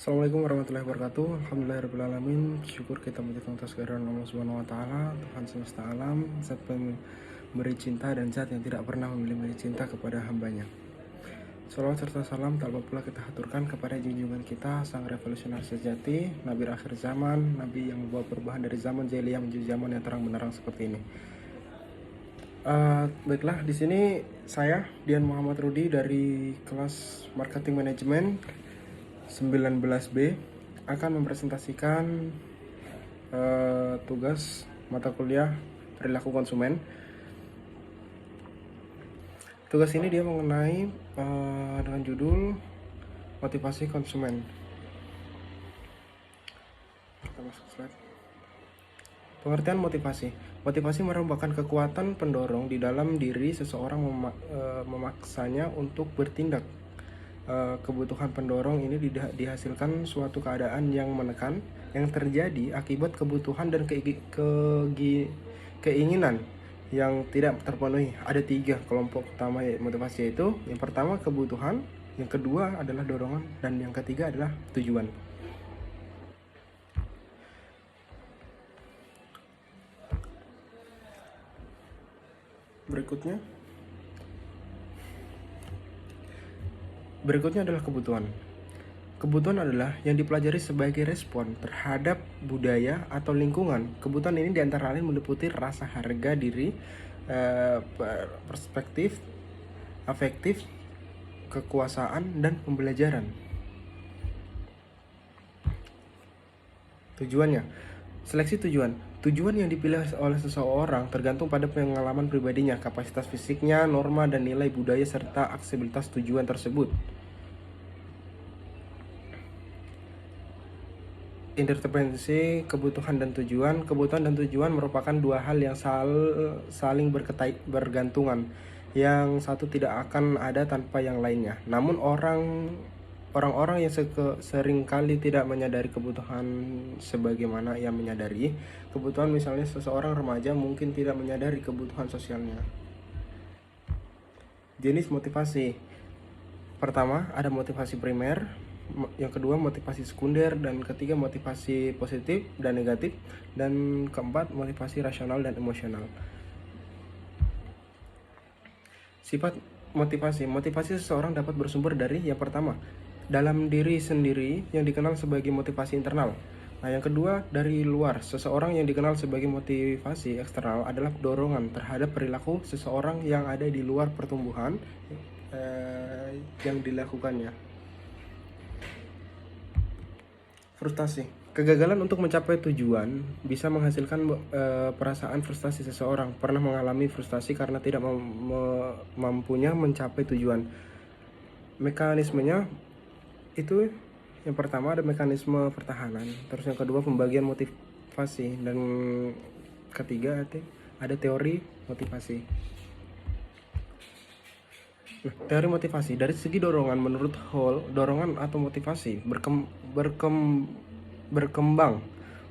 Assalamualaikum warahmatullahi wabarakatuh. Alhamdulillahirrahmanirrahim. Syukur kita menjadikan atas kehadiran Allah Subhanahu wa taala, Tuhan semesta alam, zat pemberi cinta dan zat yang tidak pernah memberi cinta kepada hambanya. Salawat serta salam tak lupa pula kita haturkan kepada junjungan kita, sang revolusioner sejati, Nabi akhir zaman, Nabi yang membawa perubahan dari zaman jahiliyah menuju zaman yang terang benderang seperti ini. Baiklah, di sini saya Dian Muhammad Rudi dari kelas Marketing Management 19B akan mempresentasikan tugas mata kuliah perilaku konsumen. Tugas ini dia mengenai dengan judul motivasi konsumen. Kita masuk slide. Pengertian motivasi. Motivasi merupakan kekuatan pendorong di dalam diri seseorang memaksanya untuk bertindak. Kebutuhan pendorong ini dihasilkan suatu keadaan yang menekan yang terjadi akibat kebutuhan dan keinginan yang tidak terpenuhi. Ada 3 kelompok utama motivasi, yaitu yang pertama kebutuhan, yang kedua adalah dorongan, dan yang ketiga adalah tujuan. Berikutnya adalah kebutuhan. Kebutuhan adalah yang dipelajari sebagai respon terhadap budaya atau lingkungan. Kebutuhan ini diantara lain meliputi rasa harga diri, perspektif, afektif, kekuasaan, dan pembelajaran. Tujuannya. Seleksi tujuan. Tujuan yang dipilih oleh seseorang tergantung pada pengalaman pribadinya, kapasitas fisiknya, norma dan nilai budaya, serta aksesibilitas tujuan tersebut. Interdependensi kebutuhan dan tujuan. Kebutuhan dan tujuan merupakan 2 hal yang saling bergantungan. Yang satu tidak akan ada tanpa yang lainnya. Namun orang-orang yang seringkali tidak menyadari kebutuhan sebagaimana ia menyadari kebutuhan. Misalnya seseorang remaja mungkin tidak menyadari kebutuhan sosialnya. Jenis motivasi. Pertama, ada motivasi primer, yang kedua motivasi sekunder, dan ketiga motivasi positif dan negatif, dan keempat motivasi rasional dan emosional. Sifat motivasi. Motivasi seseorang dapat bersumber dari yang pertama, dalam diri sendiri yang dikenal sebagai motivasi internal. Nah, yang kedua dari luar. Seseorang yang dikenal sebagai motivasi eksternal adalah dorongan terhadap perilaku seseorang yang ada di luar pertumbuhan yang dilakukannya. Frustasi. Kegagalan untuk mencapai tujuan bisa menghasilkan perasaan frustasi. Seseorang pernah mengalami frustasi karena tidak mampunya mencapai tujuan. Mekanismenya itu yang pertama ada mekanisme pertahanan, terus yang kedua pembagian motivasi, dan ketiga ada teori motivasi. Teori motivasi. Dari segi dorongan, menurut Hall, dorongan atau motivasi berkembang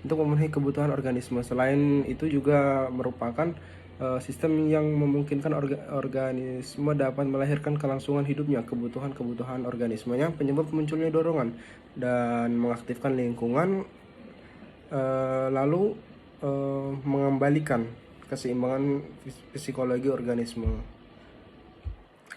untuk memenuhi kebutuhan organisme. Selain itu juga merupakan sistem yang memungkinkan organisme dapat melahirkan kelangsungan hidupnya, kebutuhan organismenya, penyebab munculnya dorongan, dan mengaktifkan lingkungan, lalu mengembalikan keseimbangan psikologi organisme.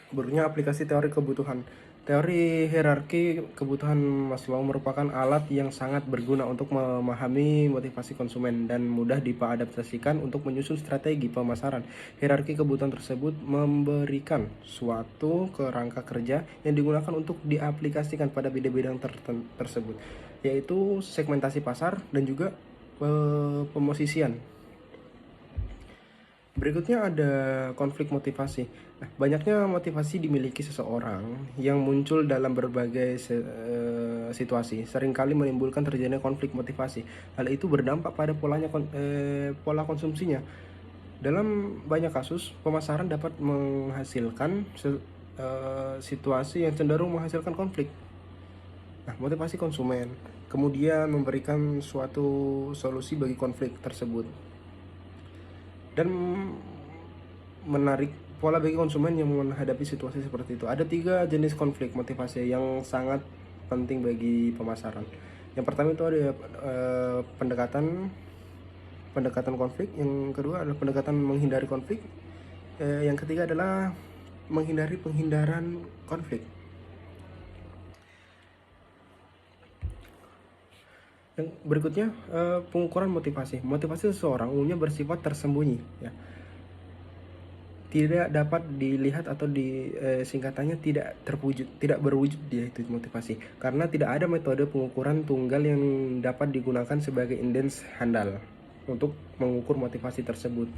Berikutnya aplikasi teori kebutuhan. Teori hierarki kebutuhan Maslow merupakan alat yang sangat berguna untuk memahami motivasi konsumen dan mudah diadaptasikan untuk menyusun strategi pemasaran. Hierarki kebutuhan tersebut memberikan suatu kerangka kerja yang digunakan untuk diaplikasikan pada bidang-bidang tersebut, yaitu segmentasi pasar dan juga pemosisian. Berikutnya ada konflik motivasi. Nah, banyaknya motivasi dimiliki seseorang yang muncul dalam berbagai situasi, seringkali menimbulkan terjadinya konflik motivasi. Hal itu berdampak pada pola konsumsinya. Dalam banyak kasus, pemasaran dapat menghasilkan situasi yang cenderung menghasilkan konflik. Nah, motivasi konsumen kemudian memberikan suatu solusi bagi konflik tersebut dan menarik pola bagi konsumen yang menghadapi situasi seperti itu. Ada 3 jenis konflik motivasi yang sangat penting bagi pemasaran. Yang pertama itu ada pendekatan konflik, yang kedua adalah pendekatan menghindari konflik, yang ketiga adalah penghindaran konflik. Yang berikutnya, pengukuran motivasi. Motivasi seseorang umumnya bersifat tersembunyi, ya. Tidak dapat dilihat atau singkatannya tidak berwujud dia itu motivasi, karena tidak ada metode pengukuran tunggal yang dapat digunakan sebagai indeks handal untuk mengukur motivasi tersebut.